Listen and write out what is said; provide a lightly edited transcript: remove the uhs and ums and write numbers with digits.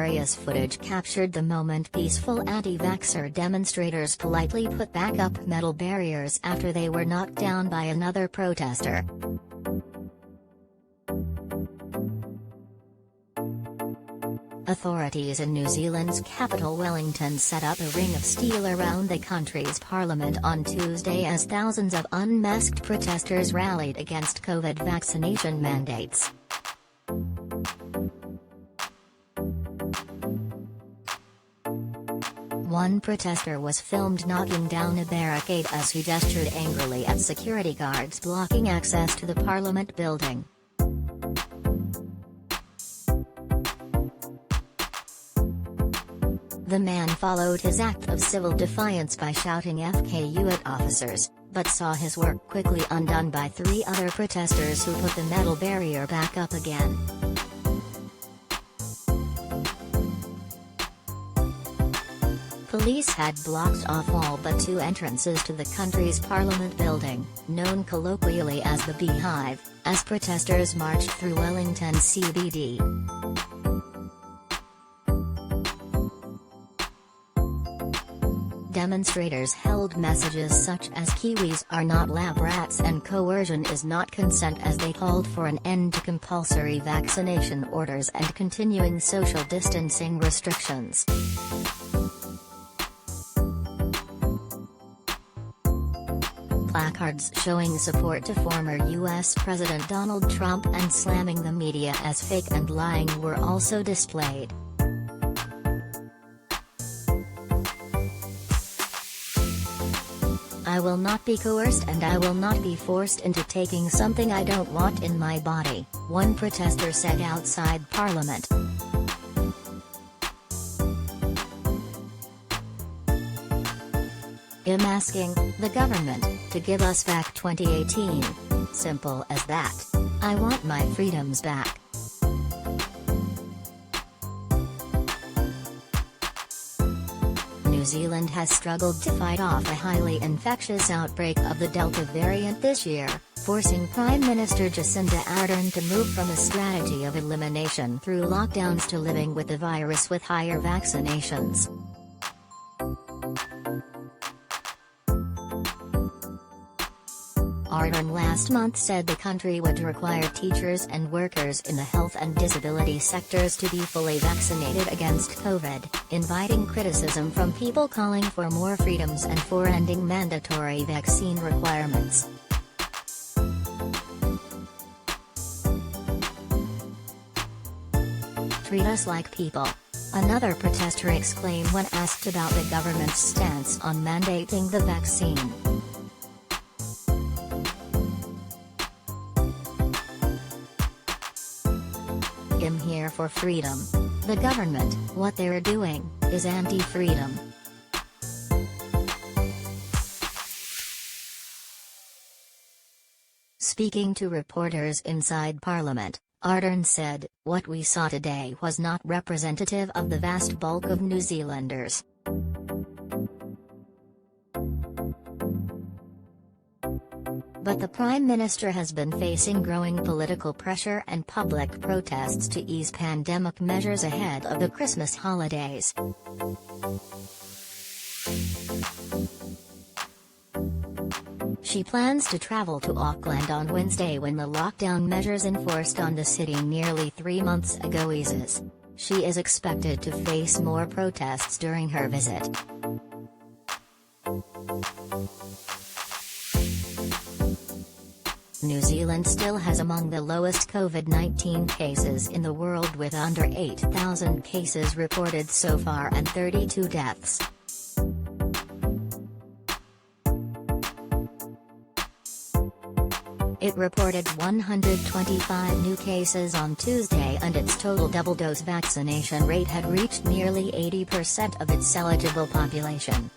hilarious footage captured the moment peaceful anti-vaxxer demonstrators politely put back up metal barriers after they were knocked down by another protester. Authorities in New Zealand's capital Wellington set up a ring of steel around the country's parliament on Tuesday as thousands of unmasked protesters rallied against COVID vaccination mandates. One protester was filmed knocking down a barricade as he gestured angrily at security guards blocking access to the parliament building. The man followed his act of civil defiance by shouting "FKU" at officers, but saw his work quickly undone by three other protesters who put the metal barrier back up again. Police had blocked off all but two entrances to the country's parliament building, known colloquially as the Beehive, as protesters marched through Wellington CBD. Demonstrators held messages such as "Kiwis are not lab rats" and "coercion is not consent" as they called for an end to compulsory vaccination orders and continuing social distancing restrictions. Placards showing support to former U.S. President Donald Trump and slamming the media as fake and lying were also displayed. "I will not be coerced and I will not be forced into taking something I don't want in my body," one protester said outside Parliament. "I'm asking the government to give us back 2018. Simple as that. I want my freedoms back." New Zealand has struggled to fight off a highly infectious outbreak of the Delta variant this year, forcing Prime Minister Jacinda Ardern to move from a strategy of elimination through lockdowns to living with the virus with higher vaccinations. Ardern last month said the country would require teachers and workers in the health and disability sectors to be fully vaccinated against COVID, inviting criticism from people calling for more freedoms and for ending mandatory vaccine requirements. "Treat us like people," another protester exclaimed when asked about the government's stance on mandating the vaccine. "I'm here for freedom. The government, what they're doing, is anti-freedom." Speaking to reporters inside Parliament, Ardern said, "What we saw today was not representative of the vast bulk of New Zealanders. But the Prime Minister has been facing growing political pressure and public protests to ease pandemic measures ahead of the Christmas holidays. She plans to travel to Auckland on Wednesday when the lockdown measures enforced on the city nearly 3 months ago eases. She is expected to face more protests during her visit. New Zealand still has among the lowest COVID-19 cases in the world, with under 8,000 cases reported so far and 32 deaths. It reported 125 new cases on Tuesday, and its total double-dose vaccination rate had reached nearly 80% of its eligible population.